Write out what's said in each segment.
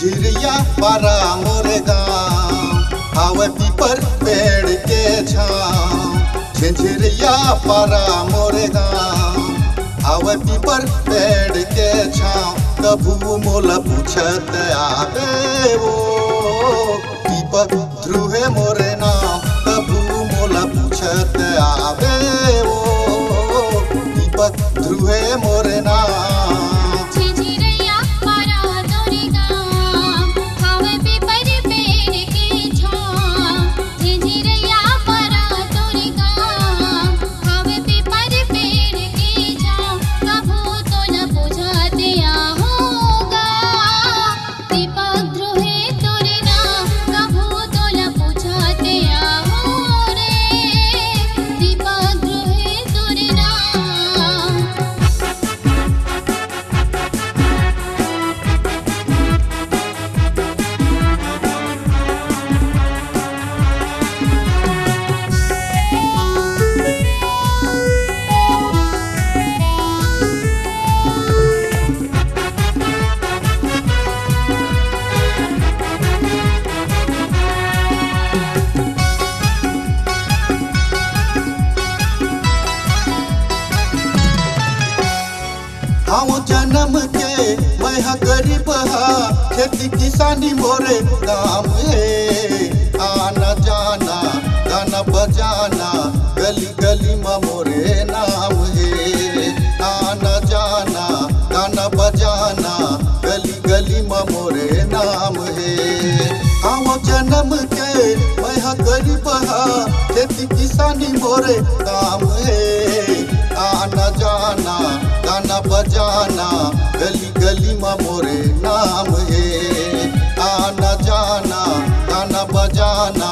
झिझिरिया पारा मोरे गाँव आवे पीपर पेड़ के छाँव। झिझिरिया पारा मोरे गाँव आवे पीपर पेड़ के छाँव। कभू मोला पूछत आवे वो पीपर ध्रुवे मोरे नाम। कभू मोला पूछत आवे वो पीपर ध्रुवे मोरे नाम। हम जन्म के मैं गरीब हा, खेती किसानी मोरे काम है। आना जाना गाना बजाना गली गली में मोरे नाम है। आना जाना गाना बजाना गली गली में मोरे नाम है। हम जन्म के मैं गरीब हा, खेती किसानी मोरे काम है। आना जाना गाना बजाना गली गली में मोरे नाम है। आना जाना गाना बजाना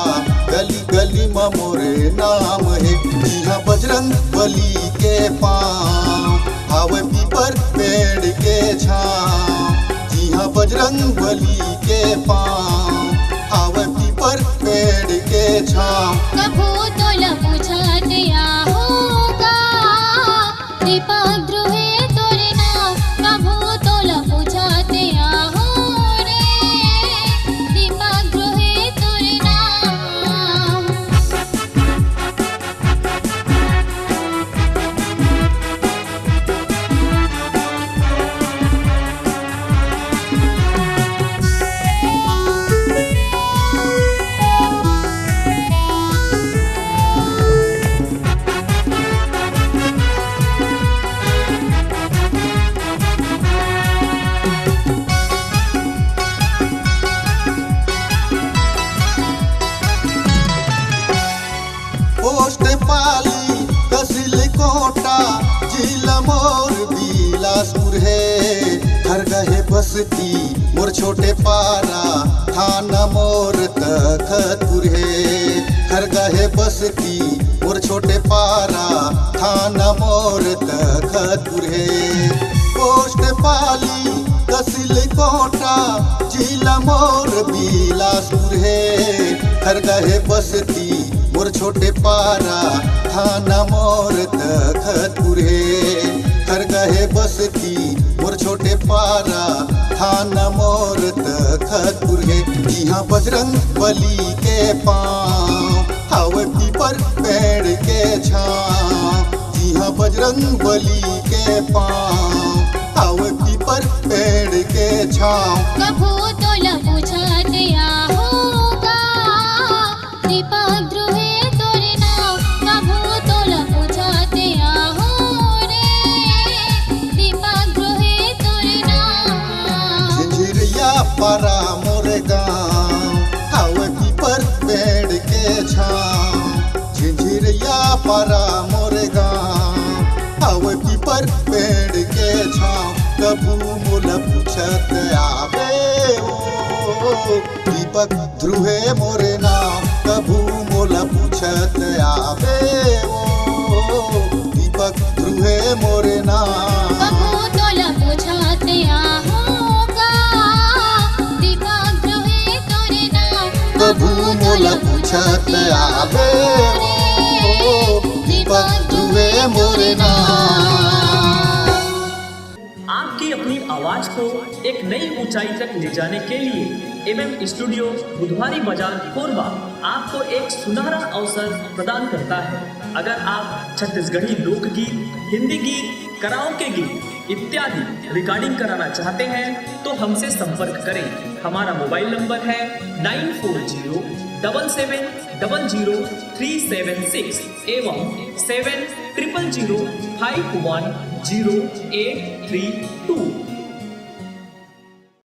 गली गली में मोरे नाम है। यहाँ बजरंग बली के पाँव आवे पीपर पेड़ के छाँव। यहाँ बजरंग बली के पाँव आवे पीपर पेड़ के छाँव। कभू तोला पूछत होगा दीपक ध्रुवे तोरे नाम। कभू तोला पूछत हो रे दीपक ध्रुवे तोरे नाम। पोस्ट पाली तहसील कोटा जिला मोर बिलासपुर है। हर गहे बस्ती मोर छोटे पारा थाना मोर तखतपुर है। हर गहे बस्ती मोर छोटे पारा थाना मोर तखतपुर है। पोस्ट पाली तहसील कोटा जिला मोर बिलासपुर है। हर गहे बस्ती मोर छोटे पारा थाना मोर तखतपुर है। हर गहे बस्ती मोर छोटे पारा थाना मोर तखतपुर है। यहाँ बजरंग बली के पाँव आवे पीपर पेड़ के छाँव। यहाँ बजरंग बली के पाँव आवे पीपर पेड़ के छाँव। कभू तोला पूछत होगा दीपक ध्रुवे तोरे नाम। कभू तोला पूछत हो रे दीपक ध्रुवे तोरे नाम। झिझिरिया पारा मोरे गाँव आवे पीपर पेड़ के छाँव। झिझिरिया पारा मोरे गाँव आवे पीपर पेड़ के छाँव। कभू मोला पूछत आवे ओ दीपक ध्रुवे मोरे नाम। कभू मोला पूछत आवे ओ दीपक ध्रुवे मोरे नाम। कभू तोला पूछत होगा दीपक ध्रुवे तोरे नाम। कभू मोला पूछत आवे ओ दीपक ध्रुवे मोरे नाम। आपकी अपनी आवाज को एक नई ऊंचाई तक ले जाने के लिए MM स्टूडियो बुधवारी बाजार कोरबा आपको एक सुनहरा अवसर प्रदान करता है। अगर आप छत्तीसगढ़ी लोकगीत, हिंदी गीत, कराओके गीत इत्यादि रिकॉर्डिंग कराना चाहते हैं तो हमसे संपर्क करें। हमारा मोबाइल नंबर है 9407700376 एवं 7000510832।